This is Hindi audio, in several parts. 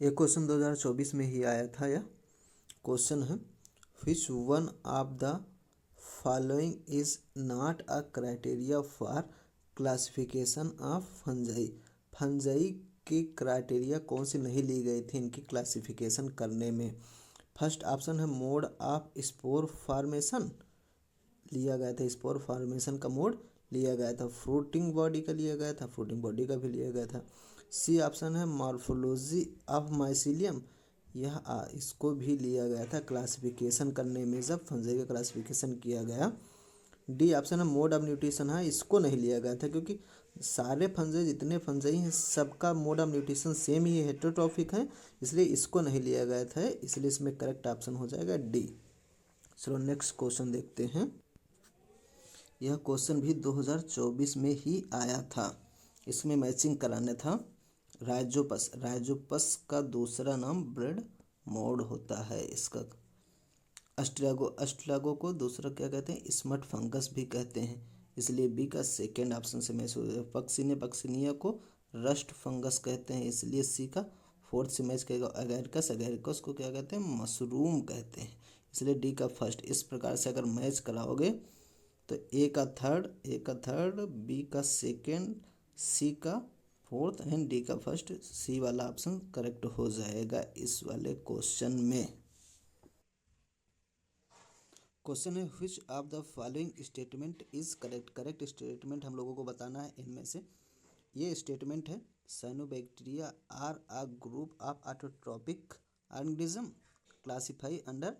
ये क्वेश्चन 2024 में ही आया था। यह क्वेश्चन है, which one of the following is not a criteria for classification of fungi. Fungi की क्राइटेरिया कौन सी नहीं ली गई थी इनकी क्लासिफिकेशन करने में। फर्स्ट ऑप्शन है मोड ऑफ स्पोर फॉर्मेशन, लिया गया था स्पोर फॉर्मेशन का मोड लिया गया था। फ्रूटिंग बॉडी का लिया गया था, फ्रूटिंग बॉडी का भी लिया गया था। सी ऑप्शन है मॉर्फोलॉजी ऑफ माइसिलियम, यह इसको भी लिया गया था क्लासिफिकेशन करने में जब फंजाई का क्लासिफिकेशन किया गया। डी ऑप्शन है मोड ऑफ न्यूट्रिशन, है इसको नहीं लिया गया था क्योंकि सारे फंजाई जितने फंजाई हैं सबका mode of nutrition same he heterotrophic है, इसलिए इसको नहीं लिया गया था, इसलिए इसमें करेक्ट ऑप्शन हो जाएगा डी। चलो नेक्स्ट क्वेश्चन देखते हैं। यह क्वेश्चन भी 2024 में ही आया था, इसमें मैचिंग कराना था। राइजोपस, राइजोपस का दूसरा नाम ब्रेड मोड होता है इसका। अस्ट्रागो, अस्ट्रागो को दूसरा क्या कहते हैं, स्मट फंगस भी कहते हैं, इसलिए बी का सेकेंड ऑप्शन से मैच हो जाएगा। पक्सिने पक्सिनिया को रस्ट फंगस कहते हैं, इसलिए सी का फोर्थ से मैच करेगा। अगैरकस, अगैरकस को क्या कहते हैं, मशरूम कहते हैं, इसलिए डी का फर्स्ट। इस प्रकार से अगर मैच कराओगे तो ए का थर्ड, बी का सेकेंड, सी का फोर्थ एंड डी का फर्स्ट। सी वाला ऑप्शन करेक्ट हो जाएगा इस वाले क्वेश्चन में। क्वेश्चन है which of the following statement is correct. Correct statement हम लोगों को बताना है इनमें से। ये स्टेटमेंट है cyanobacteria are a group of autotrophic organism classify under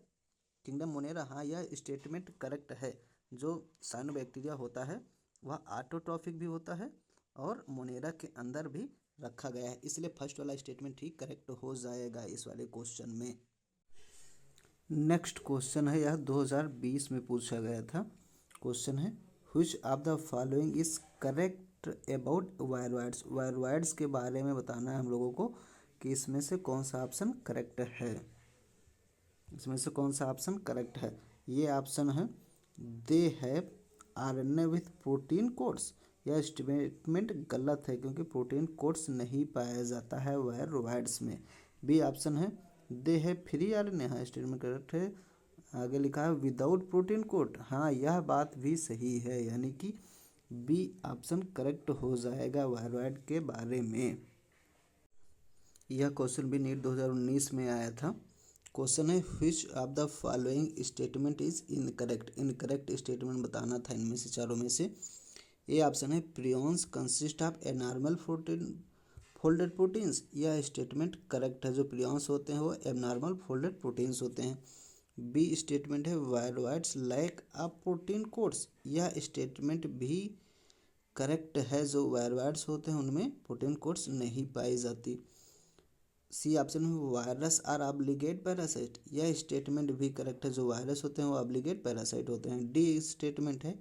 kingdom monera. हाँ, यह स्टेटमेंट करेक्ट है। जो साइनोबैक्टीरिया होता है वह ऑटोट्रॉफिक भी होता है और मोनेरा के अंदर भी रखा गया है, इसलिए फर्स्ट वाला स्टेटमेंट ही करेक्ट हो जाएगा इस वाले क्वेश्चन में। नेक्स्ट क्वेश्चन है, यह 2020 में पूछा गया था। क्वेश्चन है which of the following is correct about viroids. Viroids के बारे में बताना है हम लोगों को कि इसमें से कौन सा ऑप्शन करेक्ट है। इसमें से कौन सा ऑप्शन करेक्ट है। ये ऑप्शन है they have RNA with protein codes. यह स्टेटमेंट गलत है क्योंकि प्रोटीन कोड्स नहीं पाया जाता है वायरवाइड्स में। बी ऑप्शन है दे हैव फ्री आरएनए, हाँ स्टेटमेंट करेक्ट है। आगे लिखा है विदाउट प्रोटीन कोड, हाँ यह बात भी सही है, यानी कि बी ऑप्शन करेक्ट हो जाएगा वायरवाइड के बारे में। यह क्वेश्चन भी नीट 2019 में आया था। क्वेश्चन है which of the following statement is incorrect. Incorrect statement बताना था इनमें से चारों में से। ए ऑप्शन है prions consist of abnormal protein folded proteins. यह स्टेटमेंट करेक्ट है, जो प्रियॉन्स होते हैं वो एबनॉर्मल फोल्डेड प्रोटीन्स होते हैं। बी स्टेटमेंट है वायरवाइड्स लैक ऑफ प्रोटीन कोड्स। यह स्टेटमेंट भी करेक्ट है, जो वायरवाइड्स होते हैं उनमें प्रोटीन कोड्स नहीं पाई जाती। सी ऑप्शन में वायरस आर ऑब्लिगेट पैरासाइट। यह स्टेटमेंट भी करेक्ट है, जो वायरस होते हैं वो ऑब्लिगेट पैरासाइट होते हैं। डी स्टेटमेंट है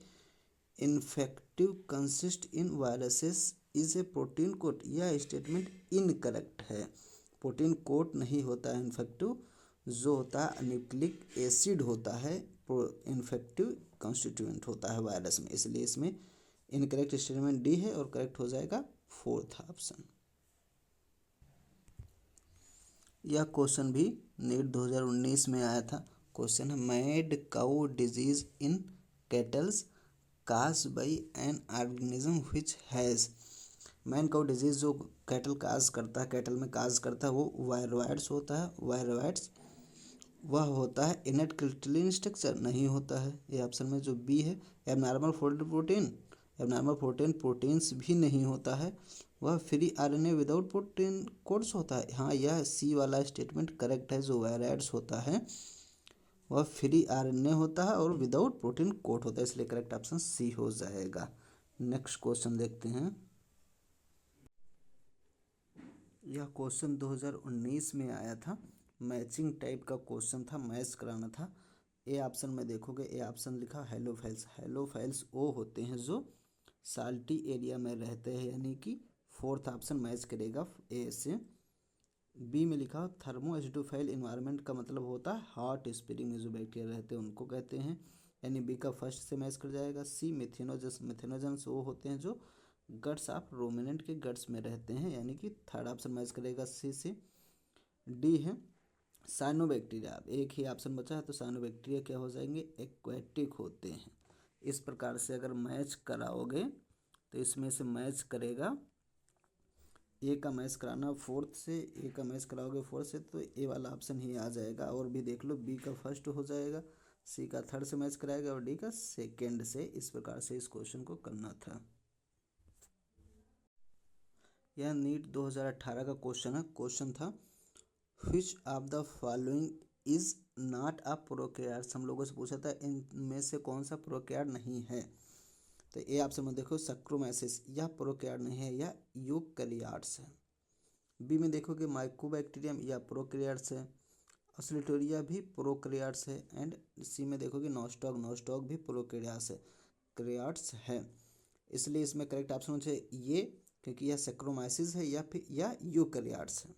infective consist in viruses is a protein coat. यह स्टेटमेंट इनकरेक्ट है, प्रोटीन कोट नहीं होता है इन्फेक्टिव, जो होता है न्यूक्लिक एसिड होता है, इन्फेक्टिव कॉन्स्टिट्यूएंट होता है वायरस में, इसलिए इसमें इनकरेक्ट स्टेटमेंट डी है और करेक्ट हो जाएगा फोर्थ ऑप्शन। यह क्वेश्चन भी नीट 2019 में आया था। क्वेश्चन है mad cow disease in kettles cause by an organism which has. Man cow disease जो कैटल काज करता है, कैटल में काज करता है, वो वायरवाइड्स होता है। वायरवाइड्स वह होता है इनट क्रिस्टलिन स्ट्रक्चर, नहीं होता है। ये ऑप्शन में जो बी है abnormal folded protein, abnormal protein proteins भी नहीं होता है। वह free RNA without protein codes होता है, हाँ यह सी वाला स्टेटमेंट करेक्ट है। जो वायरवाइड्स होता है वह फ्री आरएनए होता है और विदाउट प्रोटीन कोड होता है, इसलिए करेक्ट ऑप्शन सी हो जाएगा। नेक्स्ट क्वेश्चन देखते हैं। यह क्वेश्चन 2019 में आया था, मैचिंग टाइप का क्वेश्चन था, मैच कराना था। ए ऑप्शन में देखोगे, ए ऑप्शन लिखा हेलोफाइल्स। हेलोफाइल्स वो होते हैं जो साल्टी एरिया में रहते हैं, यानी कि फोर्थ ऑप्शन मैच करेगा ए से। बी में लिखा थर्मो एसिडोफाइल इन्वायरमेंट का मतलब होता है हॉट स्प्रिंग में जो बैक्टीरिया रहते हैं उनको कहते हैं, यानी बी का फर्स्ट से मैच कर जाएगा। सी मिथेनोजन्स, मिथेनोजन्स वो होते हैं जो गट्स ऑफ रोमिनेंट के गट्स में रहते हैं, यानी कि थर्ड ऑप्शन मैच करेगा सी से। डी है साइनोबैक्टीरिया। अब एक ही ऑप्शन बचा है तो साइनोबैक्टीरिया क्या हो जाएंगे, एक्वेटिक होते हैं। इस प्रकार से अगर मैच कराओगे तो इसमें से मैच करेगा, ए का मैच कराना फोर्थ से, ए का मैच कराओगे फोर्थ से तो ए वाला ऑप्शन ही आ जाएगा। और भी देख लो, बी का फर्स्ट हो जाएगा, सी का थर्ड से मैच कराएगा और डी का सेकेंड से। इस प्रकार से इस क्वेश्चन को करना था। यह नीट 2018 का क्वेश्चन है। क्वेश्चन था which of the following is not a prokaryotes. हम लोगों से पूछा था इनमें से कौन सा प्रोकैरियोट नहीं है। तो ए ऑप्शन में देखो सैक्रोमाइसिस, यह प्रोकैरियोट नहीं है, यह यूकैरियोट्स है। बी में देखोगे माइकोबैक्टीरियम, यह प्रोकैरियोट्स है। ऑस्ट्रेटोरिया भी प्रोकैरियोट्स है। एंड सी में देखोगे नोस्टॉक, नोस्टॉक भी प्रोकैरियोट्स है। इसलिए इसमें करेक्ट ऑप्शन हो जाए ये, क्योंकि यह सैक्रोमाइसिस है या फिर यह यूकैरियोट्स है।